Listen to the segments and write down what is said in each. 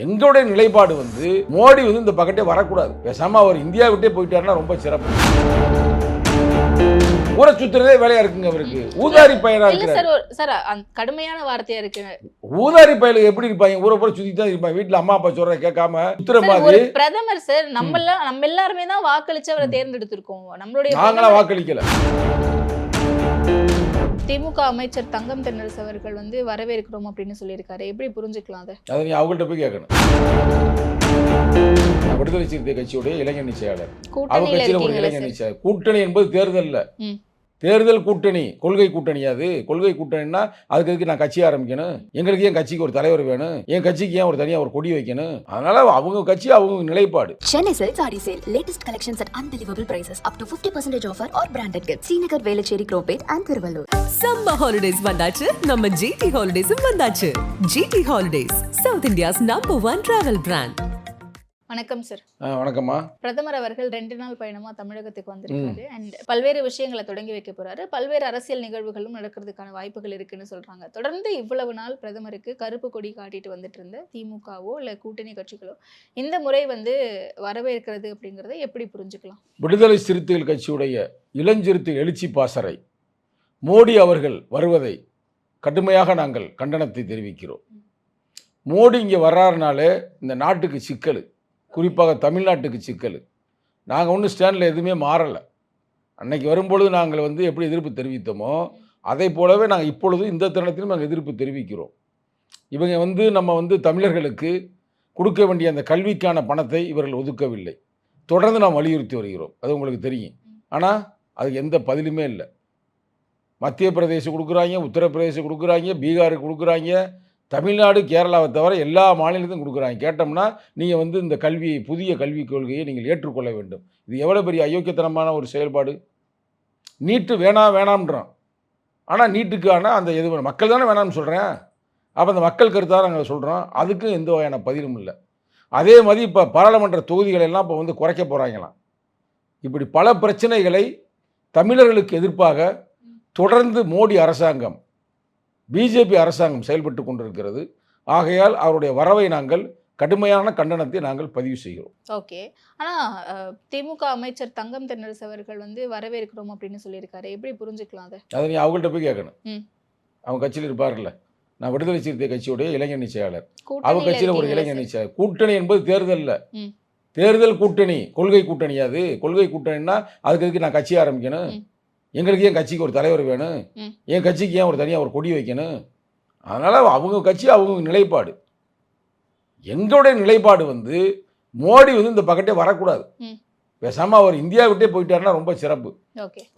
எங்களுடைய நிலைப்பாடு வந்து மோடி வந்து இந்த பக்கத்தே வரக்கூடாது. பேசாம அவர் இந்தியா விட்டே போயிட்டாருன்னா ரொம்ப சிறப்பு. ஊரை சுத்துறதே வேலையா இருக்குங்க அவருக்கு. ஊதாரி பையனா இருக்காரு. சார் கடுமையான வார்த்தையா இருக்கு. ஊதாரி பையலுக்கு எப்படி இருப்பாங்க? ஊரை பூரா சுத்திட்டு தான் இருப்பாங்க. வீட்டுல அம்மா அப்பா சொல்ற கேட்காம சுத்துற மாதிரி. பிரதமர் சார் நம்ம எல்லாருமே தான் வாக்களிச்சு அவரை தேர்ந்தெடுத்திருக்கோம். நம்மளுடைய நாங்களா வாக்களிக்கல. திமுக அமைச்சர் தங்கம் தென்னரசு அவர்கள் வந்து வரவேற்கிறோம் அப்படின்னு சொல்லியிருக்காரு. எப்படி புரிஞ்சுக்கலாம் அதை நீ அவங்கள்ட்ட போய் கேட்கணும். விடுதலை சிறுத்தை கட்சியுடைய இளைஞர் செயலாளர், அவங்க கட்சியில ஒரு இளைஞர் செயலாளர். கூட்டணி என்பது தேர்தல் இல்ல, தேர்தல் கூட்டணி. கொள்கை கூட்டணி. அது கொள்கை கூட்டணின்னா அதுக்கு நான் கட்சி ஆரம்பிக்கணும். எங்களுக்கு ஏன் கட்சிக்கு ஒரு தலைவர் வேணும்? என் கட்சிக்கு ஏன் ஒரு தனியா ஒரு கொடி வைக்கணும்? அதனால அவங்க கட்சி அவங்க நிலைப்பாடு. Chennai Silks Saree Sale. Latest collections at unbelievable prices. Up to 50% offer or branded gifts. Srinagar, Velachery, Cropate and Thiruvallur. Summer holidays வந்தாச்சு. நம்ம GT Holidays வந்தாச்சு. GT Holidays, South India's #1 travel brand. வணக்கம் சார். வணக்கம்மா. பிரதமர் அவர்கள் 2 நாள் பயணமா தமிழகத்துக்கு வந்திருக்காரு. அண்ட் பல்வேறு விஷயங்களை தொடங்கி வைக்க போறாரு. பல்வேறு அரசியல் நிகழ்வுகளும் நடக்கிறதுக்கான வாய்ப்புகள் இருக்குன்னு சொல்றாங்க. தொடர்ந்து இவ்வளவு நாள் பிரதமருக்கு கருப்பு கொடி காட்டிட்டு வந்துட்டு இருந்த திமுகவோ இல்ல கூட்டணி கட்சிகளோ இந்த முறை வந்து வரவேற்கிறது அப்படிங்கறத எப்படி புரிஞ்சுக்கலாம்? விடுதலை சிறுத்தைகள் கட்சியுடைய இளஞ்சிறுத்தை எழுச்சி பாசறை மோடி அவர்கள் வருவதை கடுமையாக நாங்கள் கண்டனத்தை தெரிவிக்கிறோம். மோடி இங்கே வர்றாருனாலே இந்த நாட்டுக்கு சிக்கல், குறிப்பாக தமிழ்நாட்டுக்கு சிக்கல். நாங்கள் ஒன்றும் ஸ்டாண்டில் எதுவுமே மாறலை. அன்னைக்கு வரும்பொழுது நாங்கள் வந்து எப்படி எதிர்ப்பு தெரிவித்தோமோ அதை போலவே நாங்கள் இப்பொழுது இந்த தருணத்திலும் நாங்கள் எதிர்ப்பு தெரிவிக்கிறோம். இவங்க வந்து நம்ம வந்து தமிழர்களுக்கு கொடுக்க வேண்டிய அந்த கல்விக்கான பணத்தை இவர்கள் ஒதுக்கவில்லை. தொடர்ந்து நாம் வலியுறுத்தி வருகிறோம். அது உங்களுக்கு தெரியும். ஆனால் அதுக்கு எந்த பதிலுமே இல்லை. மத்திய பிரதேசம் கொடுக்குறாங்க, உத்தரப்பிரதேசம் கொடுக்குறாங்க, பீகாருக்கு கொடுக்குறாங்க, தமிழ்நாடு கேரளாவை தவிர எல்லா மாநிலத்தையும் கொடுக்குறாங்க. கேட்டோம்னா நீங்கள் வந்து இந்த கல்வியை, புதிய கல்விக் கொள்கையை நீங்கள் ஏற்றுக்கொள்ள வேண்டும். இது எவ்வளோ பெரிய அயோக்கியத்தனமான ஒரு செயல்பாடு. நீட்டு வேணாம்ன்றான். ஆனால் நீட்டுக்கான அந்த எது மக்கள் தானே வேணாம்னு சொல்கிறேன். அப்போ அந்த மக்கள் கருத்தாக நாங்கள் சொல்கிறோம். அதுக்கும் எந்த வகையான பதிலும் இல்லை. அதே மாதிரி இப்போ பாராளுமன்ற தொகுதிகளெல்லாம் இப்போ வந்து குறைக்க போகிறாங்களாம். இப்படி பல பிரச்சனைகளை தமிழர்களுக்கு எதிர்ப்பாக தொடர்ந்து மோடி அரசாங்கம், பிஜேபி அரசாங்கம் செயல்பட்டு கொண்டிருக்கிறது. ஆகையால் அவருடைய வரவை நாங்கள் கடுமையான கண்டனத்தை நாங்கள் பதிவு செய்கிறோம். ஓகே. ஆனால் திமுக அமைச்சர் தங்கம் தென்னரசு அவர்கள் வந்து வரவேற்கிறோம் அப்படின்னு சொல்லியிருக்காரு. எப்படி புரிஞ்சுக்கலாம் அதை நீ அவங்கள்ட்ட போய் கேட்கணும். அவங்க கட்சியில் இருப்பார்ல, நான் விடுதலை சிறுத்தை கட்சியுடைய இளைஞர் செயலாளர், அவங்க கட்சியில் ஒரு இளைஞர் செயலாளர். கூட்டணி என்பது தேர்தல் இல்லை, தேர்தல் கூட்டணி. கொள்கை கூட்டணி. அது கொள்கை கூட்டணின்னா அதுக்கு நான் கட்சி ஆரம்பிக்கணும். எங்களுக்கு ஏன் கட்சிக்கு ஒரு தலைவர் வேணும்? என் கட்சிக்கு ஏன் ஒரு தனியாக ஒரு கொடி வைக்கணும்? அதனால் அவங்க கட்சி அவங்க நிலைப்பாடு. எங்களுடைய நிலைப்பாடு வந்து மோடி வந்து இந்த பக்கத்தே வரக்கூடாது. பேசாமல் அவர் இந்தியா விட்டே போயிட்டாருன்னா ரொம்ப சிறப்பு.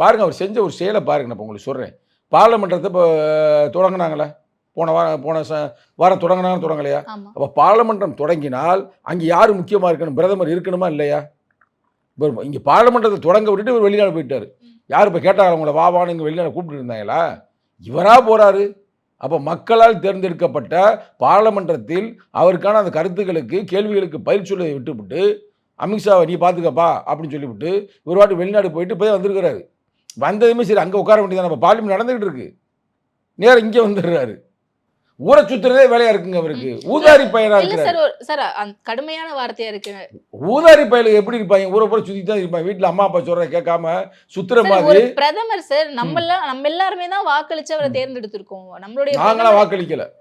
பாருங்கள், அவர் செஞ்ச ஒரு செயலை பாருங்க. நான் உங்களுக்கு சொல்கிறேன். பார்லமெண்ட்டத்தை இப்போ தொடங்கினாங்களே, போன வாரம் தொடங்கலையா? அப்போ பார்லமெண்டம் தொடங்கினால் அங்கே யார் முக்கியமாக இருக்கணும்? பிரதமர் இருக்கணுமா இல்லையா? இப்போ இங்கே பார்லமெண்டத்தை தொடங்க விட்டுட்டு இவர் வெளிநாடு போயிட்டார். யார் இப்போ கேட்டாங்க உங்களை வாவான்னு இங்கே வெளிநாடு கூப்பிட்டு இருந்தாங்களா? இவராக போகிறாரு. அப்போ மக்களால் தேர்ந்தெடுக்கப்பட்ட பார்லமெண்டத்தில் அவருக்கான அந்த கருத்துக்களுக்கு, கேள்விகளுக்கு பதில் சொல்ல விட்டுவிட்டு அமித்ஷாவை நீ பார்த்துக்கப்பா அப்படின்னு சொல்லிவிட்டு ஒரு வாட்டி வெளிநாடு போயிட்டு போய் வந்திருக்கிறாரு. வந்ததுமே சரி அங்கே உட்கார வேண்டியதான், நம்ம பார்லிமெண்ட் நடந்துக்கிட்டு இருக்கு, நேரம் இங்கே வந்துடுறாரு. ஊரை சுத்துறதே வேலையா இருக்குங்க அவருக்கு. ஊதாரி பையனா இருக்காரு. சார் கடுமையான வார்த்தையா இருக்கு. ஊதாரி பையலுக்கு எப்படி இருப்பாங்க? ஊரை பூரா சுத்திட்டு தான் இருப்பாங்க. வீட்டுல அம்மா அப்பா சொல்ற கேட்காம சுத்துற மாதிரி. பிரதமர் சார் நம்ம எல்லாருமே தான் வாக்களிச்சு அவரை தேர்ந்தெடுத்திருக்கோம். நம்மளுடைய நாங்களா வாக்களிக்கல.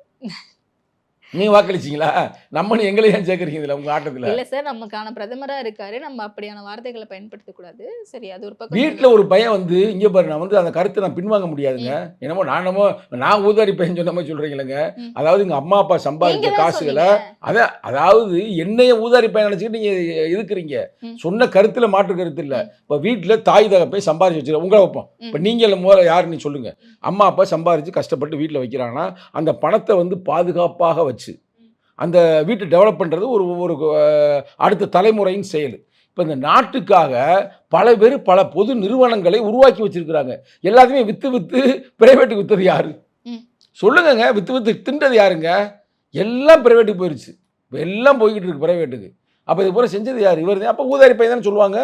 நீங்க வாக்களிச்சிங்களா? நம்ம எங்களை ஏன் சேர்க்குறீங்க இதில் உங்கள் ஆட்டத்தில்? இல்லை சார், நமக்கான பிரதமராக இருக்காரு, நம்ம அப்படியான வார்த்தைகளை பயன்படுத்தக்கூடாது. சரி, அது ஒரு பக்கம். வீட்டில் ஒரு பையன் வந்து இங்கே பாரு, நான் வந்து அந்த கருத்தை நான் பின்வாங்க முடியாதுங்க. என்னமோ நான் ஊதாரி பையன் சொன்ன மாதிரி சொல்கிறீங்களேங்க. அதாவது எங்கள் அம்மா அப்பா சம்பாதிச்ச காசுகளை அதாவது என்னைய ஊதாரி பையன் நினச்சிக்கிட்டு நீங்கள் இருக்கிறீங்க. சொன்ன கருத்தில் மாற்று கருத்து இல்லை. இப்போ வீட்டில் தாய் தகப்பை சம்பாதிச்சு வச்சுருக்கேன், உங்களை வைப்போம். இப்போ நீங்கள் முதல்ல யாருன்னு சொல்லுங்கள். அம்மா அப்பா சம்பாதிச்சு கஷ்டப்பட்டு வீட்டில் வைக்கிறாங்கன்னா அந்த பணத்தை வந்து பாதுகாப்பாக வச்சு அந்த வீட்டை டெவலப் பண்ணுறது ஒரு அடுத்த தலைமுறையின் செயல். இப்போ இந்த நாட்டுக்காக பல பேர் பல பொது நிறுவனங்களை உருவாக்கி வச்சிருக்கிறாங்க. எல்லாத்தையுமே விற்று பிரைவேட்டுக்கு விற்றது யாரு சொல்லுங்க? விற்று தின்றது யாருங்க? எல்லாம் பிரைவேட்டுக்கு போயிடுச்சு. இப்போ எல்லாம் போய்கிட்டு இருக்கு பிரைவேட்டுக்கு. அப்போ இது போல செஞ்சது யார்? இவர் தான். அப்போ ஊதாரி பையன் தானே சொல்லுவாங்க.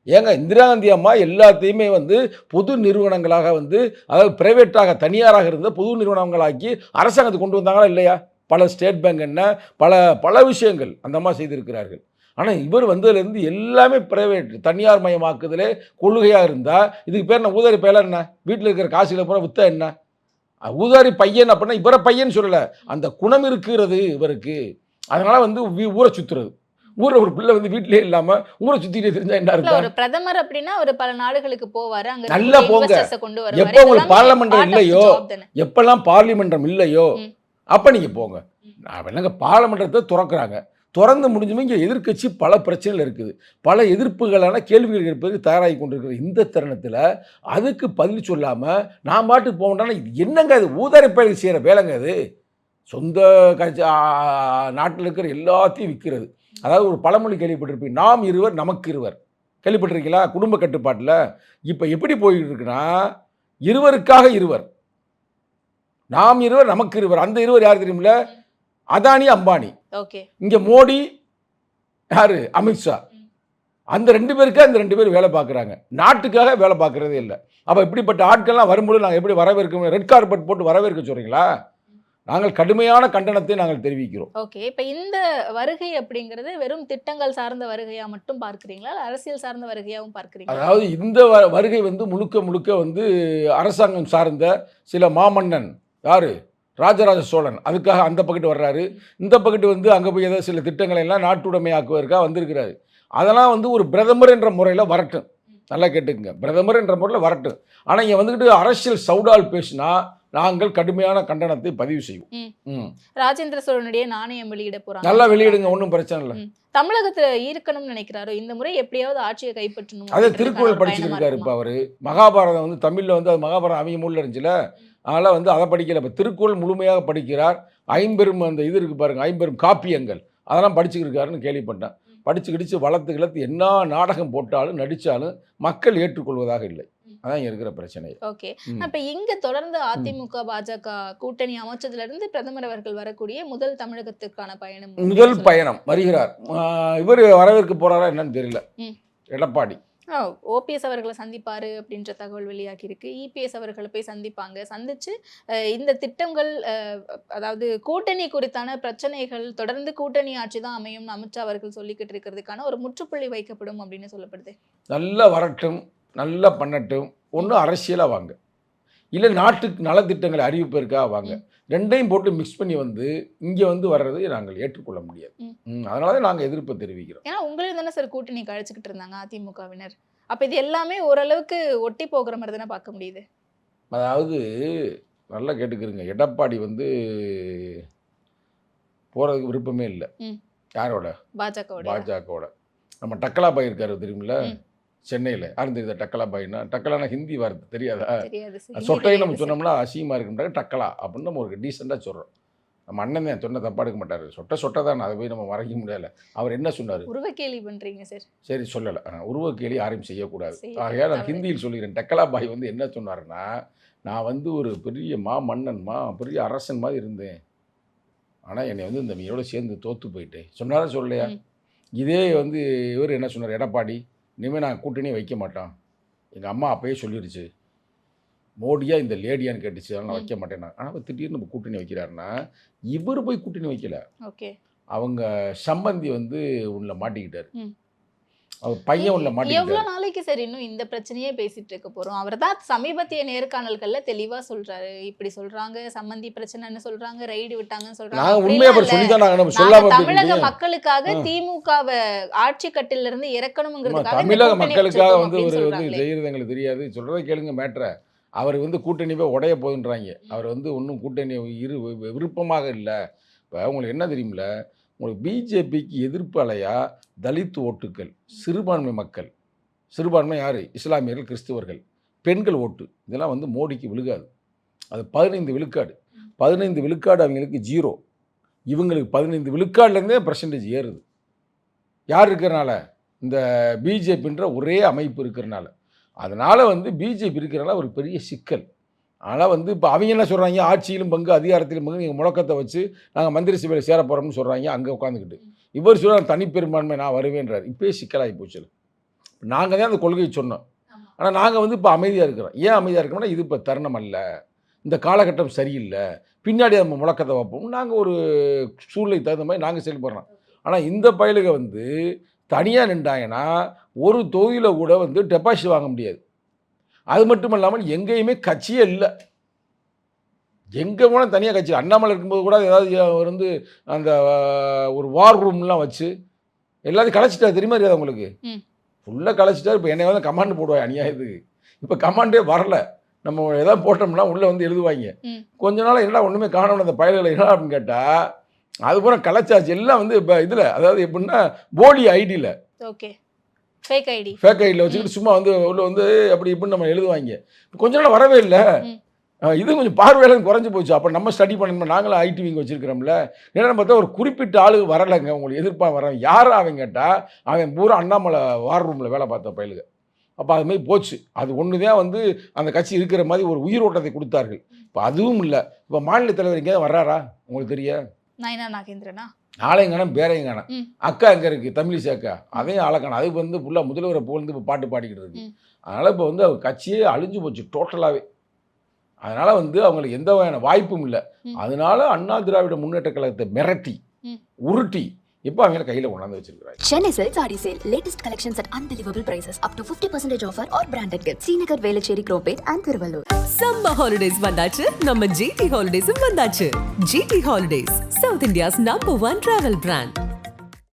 ஏங்க, இந்திரா காந்தி அம்மா எல்லாத்தையுமே வந்து பொது நிறுவனங்களாக வந்து, அதாவது பிரைவேட்டாக தனியாராக இருந்த பொது நிறுவனங்களாக்கி அரசாங்கத்துக்கு கொண்டு வந்தாங்களா இல்லையா? பல ஸ்டேட் பேங்க் என்ன, பல பல விஷயங்கள் அந்த மாதிரி செய்திருக்கிறார்கள். ஆனால் இவர் வந்ததுலேருந்து எல்லாமே பிரைவேட் தனியார் மயமாக்குதலே கொள்கையாக இருந்தால் இதுக்கு பேர் என்ன ஊதாரி பையலாம் என்ன? வீட்டில் இருக்கிற காசுகளை பூரா விற்றா என்ன? ஊதாரி பையன் அப்படின்னா இவரை பையன் சொல்லலை, அந்த குணம் இருக்கிறது இவருக்கு. அதனால் வந்து ஊரை சுற்றுறது. ஊரில் ஒரு பிள்ளை வந்து வீட்டிலே இல்லாமல் ஊரை சுற்றிட்டே தெரிஞ்சா என்ன இல்ல, அர்த்தம்? ஒரு பிரதமர் அப்படின்னா ஒரு பல நாடுகளுக்கு போவாரு, அங்க நல்லா போங்க. investors-அ கொண்டு வருவாரு. எப்போ உங்களுக்கு இதெல்லாமே பார்லமென்றம் part of the இல்லையோ, job தானே. எப்பெல்லாம் பார்லிமென்றம் இல்லையோ ம். அப்போ நீங்கள் போங்க. நான் என்னங்க பார்லமென்றத்தை திறக்கிறாங்க, திறந்து முடிஞ்சுமே இங்கே எதிர்க்கட்சி பல பிரச்சனைகள் இருக்குது, பல எதிர்ப்புகளான கேள்விகள் இருப்பதற்கு தயாராகி கொண்டிருக்கிற இந்த தருணத்தில் அதுக்கு பதில் சொல்லாமல் நான் பாட்டுக்கு போகணுன்னா இது என்னங்க? அது ஊதாரி பயிர் செய்கிற வேலைங்க. அது சொந்த கட்சி நாட்டில் இருக்கிற எல்லாத்தையும் விற்கிறது. அதாவது ஒரு பழமொழி கேள்விப்பட்டிருப்பீங்க, நாம் இருவர் நமக்கு இருவர். கேள்விப்பட்டிருக்கீங்களா? குடும்ப கட்டுப்பாட்டில் இப்போ எப்படி போயிட்டு இருக்குன்னா, இருவருக்காக இருவர், நாம் இருவர் நமக்கு இருவர். அந்த இருவர் யார் தெரியுமில்ல? அதானி அம்பானி. ஓகே. இங்கே மோடி யார்? அமித்ஷா. அந்த 2 பேருக்கு அந்த 2 பேர் வேலை பார்க்குறாங்க, நாட்டுக்காக வேலை பார்க்குறதே இல்லை. அப்போ இப்படிப்பட்ட ஆட்கள்லாம் வரும்போது நாங்கள் எப்படி வரவேற்க? ரெட் கார்பெட் போட்டு வரவேற்க சொல்கிறீங்களா? நாங்கள் கடுமையான கண்டனத்தை நாங்கள் தெரிவிக்கிறோம். ஓகே. இப்போ இந்த வருகை அப்படிங்கிறது வெறும் திட்டங்கள் சார்ந்த வருகையா மட்டும் பார்க்குறீங்களா, இல்லை அரசியல் சார்ந்த வருகையாகவும் பார்க்குறீங்களா? அதாவது இந்த வருகை வந்து முழுக்க முழுக்க வந்து அரசாங்கம் சார்ந்த சில மாமன்னன் யார்? ராஜராஜ சோழன். அதுக்காக அந்த பக்கத்து வர்றாரு. இந்த பக்கத்து வந்து அங்கே போய் ஏதாவது சில திட்டங்களை எல்லாம் நாட்டுடைமையாக்குவதற்காக வந்திருக்கிறாரு. அதெல்லாம் வந்து ஒரு பிரதமர் என்ற முறையில் வரட்டும். நல்லா கேட்டுக்குங்க, பிரதமர் என்ற முறையில் வரட்டும். ஆனால் இங்கே வந்துக்கிட்டு அரசியல் சவுடால் பேசினா நாங்கள் கடுமையான கண்டனத்தை பதிவு செய்வோம். ராஜேந்திர சோழனுடைய நாணயம் வெளியிட போறாங்க. நல்லா வெளியிடுங்க, ஒன்றும் பிரச்சனை இல்லை. தமிழகத்துல ஈர்க்கணும்னு நினைக்கிறாரோ, இந்த முறை எப்படியாவது ஆட்சியை கைப்பற்றணும். அதே திருக்குறள் படிச்சுருக்காரு இப்போ அவர். மகாபாரதம் வந்து தமிழில் வந்து அது மகாபாரதம் அவங்க மூலில் இருந்துச்சுல, அதனால் வந்து அதை படிக்கல. இப்போ திருக்குறள் முழுமையாக படிக்கிறார். 50 அந்த இது இருக்குது பாருங்கள், 50 காப்பியங்கள் அதெல்லாம் படிச்சுக்கிருக்காருன்னு கேள்விப்பட்டேன். படிச்சு வளர்த்து கிளத்து என்ன நாடகம் போட்டாலும் நடித்தாலும் மக்கள் ஏற்றுக்கொள்வதாக இல்லை. அதான் இங்கே இருக்கிற பிரச்சனை. ஓகே. அப்போ இங்கே தொடர்ந்து அதிமுக பாஜக கூட்டணி அமைச்சதுல இருந்து பிரதமர் அவர்கள் வரக்கூடிய முதல் தமிழகத்துக்கான பயணம், முதல் பயணம் வருகிறார். இவர் வரவேற்க போகிறாரா என்னன்னு தெரியல. எடப்பாடி ஓபிஎஸ் அவர்களை சந்திப்பாரு அப்படின்ற தகவல் வெளியாகி இருக்கு. இபிஎஸ் அவர்களை போய் சந்திச்சு இந்த திட்டங்கள், அதாவது கூட்டணி குறித்தான பிரச்சனைகள், தொடர்ந்து கூட்டணி ஆட்சி தான் அமையும்னு அமித்ஷா அவர்கள் சொல்லிக்கிட்டு இருக்கிறதுக்கான ஒரு முற்றுப்புள்ளி வைக்கப்படும் அப்படின்னு சொல்லப்படுது. நல்லா வரட்டும், நல்லா பண்ணட்டும். ஒன்று அரசியலாக வாங்க, இல்லை நாட்டுக்கு நலத்திட்டங்களை அறிவிப்பதற்காக வாங்க. ரெண்டையும் போட்டு மிக்ஸ் பண்ணி வந்து இங்கே வந்து வர்றது நாங்கள் ஏற்றுக்கொள்ள முடியாது. அதனால தான் நாங்கள் எதிர்ப்பு தெரிவிக்கிறோம். ஏன்னா உங்களுக்கு தானே சார் கூட்டணி கழிச்சுக்கிட்டு இருந்தாங்க அதிமுகவினர். அப்போ இது எல்லாமே ஓரளவுக்கு ஒட்டி போகிற மாதிரி தானே பார்க்க முடியுது. அதாவது நல்லா கேட்டுக்கிறீங்க, எடப்பாடி வந்து போகிறதுக்கு விருப்பமே இல்லை. யாரோட? பாஜகவோட. நம்ம டக்கலா பாய் இருக்காரு தெரியுமில்ல, சென்னையில். யாரும் தெரியுதா டக்கலா பாய்னா? டக்கலானா ஹிந்தி வார்த்தை தெரியாதா? சொட்டையை நம்ம சொன்னோம்னா அசிங்கமாக இருக்குன்றாங்க. டக்கலா அப்படின்னு நம்ம ஒரு டீசெண்டாக சொல்கிறோம். நம்ம அண்ணன் தான் சொன்ன தப்பா எடுக்க மாட்டார். சொட்டை தான், அதை போய் நம்ம மறைக்க முடியல. அவர் என்ன சொன்னார்? உருவக்கேலி பண்ணுறீங்க சார். சரி சொல்லலை, உருவக்கேலி யாரையும் செய்யக்கூடாது. ஆகையால் நான் ஹிந்தியில் சொல்லிக்கிறேன். டக்கலா பாய் வந்து என்ன சொன்னார்னா, நான் வந்து ஒரு பெரிய பெரிய அரசன் மாதிரி இருந்தேன், ஆனால் என்னை வந்து இந்த மீனோட சேர்ந்து தோற்று போயிட்டேன் சொன்னாரா சொல்லலையா? இதே வந்து இவர் என்ன சொன்னார் எடப்பாடி, இனிமேல் நான் கூட்டணியே வைக்க மாட்டான், எங்கள் அம்மா அப்பயே சொல்லிடுச்சு, மோடியா இந்த லேடியான்னு கேட்டுச்சு, அதனால் நான் வைக்க மாட்டேன்னா. ஆனால் திடீர்னு நம்ம கூட்டணி வைக்கிறாருன்னா, இவர் போய் கூட்டணி வைக்கல, அவங்க சம்பந்தி வந்து உள்ள மாட்டிக்கிட்டார், அவர் பையன் உள்ள மாட்டிக்கிட்டார். எவ்வளோ நாளைக்கு சார் இன்னும் இந்த பிரச்சனையே பேசிட்டு இருக்க போகிறோம்? அவர் தான் சமீபத்திய நேர்காணல்களில் தெளிவாக சொல்கிறாரு, இப்படி சொல்கிறாங்க, சம்பந்தி பிரச்சனைன்னு சொல்கிறாங்க, ரைடு விட்டாங்கன்னு சொல்கிறாங்க. தமிழக மக்களுக்காக திமுகவை ஆட்சி கட்டில இருந்து இறக்கணுங்கிறதுக்காக, தமிழக மக்களுக்காக வந்து ஒரு வந்து செய்கிறது எங்களுக்கு தெரியாது. சொல்கிறத கேளுங்க மேட்ரை. அவர் வந்து கூட்டணி போய் உடைய போகுதுன்றாங்க. அவர் வந்து ஒன்றும் கூட்டணி விருப்பமாக இல்லை. இப்போ உங்களுக்கு என்ன தெரியுமில்ல, உங்களுக்கு பிஜேபிக்கு எதிர்ப்பு அலையா தலித் ஓட்டுக்கள், சிறுபான்மை மக்கள், சிறுபான்மை யார்? இஸ்லாமியர்கள், கிறிஸ்துவர்கள், பெண்கள் ஓட்டு, இதெல்லாம் வந்து மோடிக்கு விழுகாது. அது 15 விழுக்காடு. 15 விழுக்காடு அவங்களுக்கு 0. இவங்களுக்கு 15 விழுக்காடுலேருந்தே % ஏறுது. யார் இருக்கிறனால? இந்த பிஜேபின்ற ஒரே அமைப்பு இருக்கிறனால. அதனால் வந்து பிஜேபி இருக்கிறனால ஒரு பெரிய சிக்கல். ஆனால் வந்து இப்போ அவங்க என்ன சொல்கிறாங்க, ஆட்சியிலும் பங்கு அதிகாரத்திலும் பங்கு, நீங்கள் முழக்கத்தை வச்சு நாங்கள் மந்திரி சபையில் சேர போகிறோம்னு சொல்கிறாங்க. அங்கே உட்காந்துக்கிட்டு இவர் சொல்கிறார் தனிப்பெரும்பான்மை நான் வருவேன்றார். இப்போயே சிக்கலாகி போச்சு. நாங்கள் தான் அந்த கொள்கையை சொன்னோம், ஆனால் நாங்கள் வந்து இப்போ அமைதியாக இருக்கிறோம். ஏன் அமைதியாக இருக்கோம்னா, இது இப்போ தருணம் அல்ல, இந்த காலகட்டம் சரியில்லை, பின்னாடி நம்ம முழக்கத்தை வைப்போம், நாங்கள் ஒரு சூழ்நிலை தகுந்த மாதிரி நாங்கள் செயல்படுறோம். ஆனால் இந்த பயலுக வந்து தனியாக நின்றாங்கன்னா ஒரு தொகுதியில் கூட வந்து டெபாசிட் வாங்க முடியாது. அது மட்டும் இல்லாமல் எங்கேயுமே கட்சியே இல்லை. எங்கே போனால் தனியாக கட்சி. அண்ணாமலை இருக்கும்போது கூட ஏதாவது அவர் வந்து அந்த ஒரு வார் ரூம்லாம் வச்சு எல்லாத்தையும் கலைச்சிட்டாரு. தெரியுமா தெரியாது உங்களுக்கு? ஃபுல்லாக கலைச்சிட்டாரு. இப்போ என்னை வந்து கமாண்டு போடுவாங்க அநியாயத்துக்கு. இப்போ கமாண்டே வரல. நம்ம எதாவது போட்டோம்னா உள்ளே வந்து எழுதுவாங்க. கொஞ்ச நாள் என்னடா ஒன்றுமே காணணும் அந்த பயல்களை என்ன அப்படின்னு கேட்டால் அதுபோல் கலைச்சாச்சு. எல்லாம் வந்து இப்போ இதில் அதாவது எப்படின்னா போலி ஐடியில், ஓகே, ஃபேக் ஐடியில் வச்சுக்கிட்டு சும்மா வந்து உள்ள வந்து அப்படி இப்படின்னு நம்ம எழுதுவாங்க. கொஞ்ச நாள் வரவே இல்லை. இது கொஞ்சம் பார்வையாளர் குறைஞ்சி போச்சு. அப்போ நம்ம ஸ்டடி பண்ணணும். நாங்களும் ஐடி விங் வச்சுருக்கிறோம்ல. என்னென்னு பார்த்தா ஒரு குறிப்பிட்ட ஆளு வரலைங்க. உங்களுக்கு எதிர்ப்பாக வரவன் யார் அவன் கேட்டால் அவன் பூரா அண்ணாமலை வார் ரூமில் வேலை பார்த்த பயலுக. அப்போ அதுமாதிரி போச்சு. அது ஒன்று தான் வந்து அந்த கட்சி இருக்கிற மாதிரி ஒரு உயிரோட்டத்தை கொடுத்தார்கள். இப்போ அதுவும் இல்லை. இப்போ மாநில தலைவர் எங்கேயாவது வர்றாரா உங்களுக்கு தெரியும்? நயனா நாகேந்திரனா? ஆளையும் காணும் பேரையும் காணும். அக்கா எங்கே இருக்குது? தமிழிசை அக்கா. அதையும் ஆளை காணும். அதுக்கு வந்து ஃபுல்லாக முதல்வரை புகழ்ந்து இப்போ பாட்டு பாடிக்கிட்டு இருக்கு. அதனால் இப்போ வந்து அவர் கட்சியே அழிஞ்சு போச்சு டோட்டலாகவே. அதனால் வந்து அவங்களுக்கு எந்த வகையான வாய்ப்பும் இல்லை. அதனால அண்ணா திராவிட முன்னேற்ற கழகத்தை மிரட்டி உருட்டி இப்போ அவங்க கையில் கொண்டாந்து வச்சிருக்காங்க. Chennai Silks Saree Sale. Latest collections at unbelievable prices. Up to 50% offer or branded gifts. Srinagar, Velachery, Cropate and Thiruvallur. Summer holidays வந்தாச்சு, நம்ம ஜிடி ஹாலிடேஸும் வந்தாச்சு. GT holidays, south India's number 1 travel brand.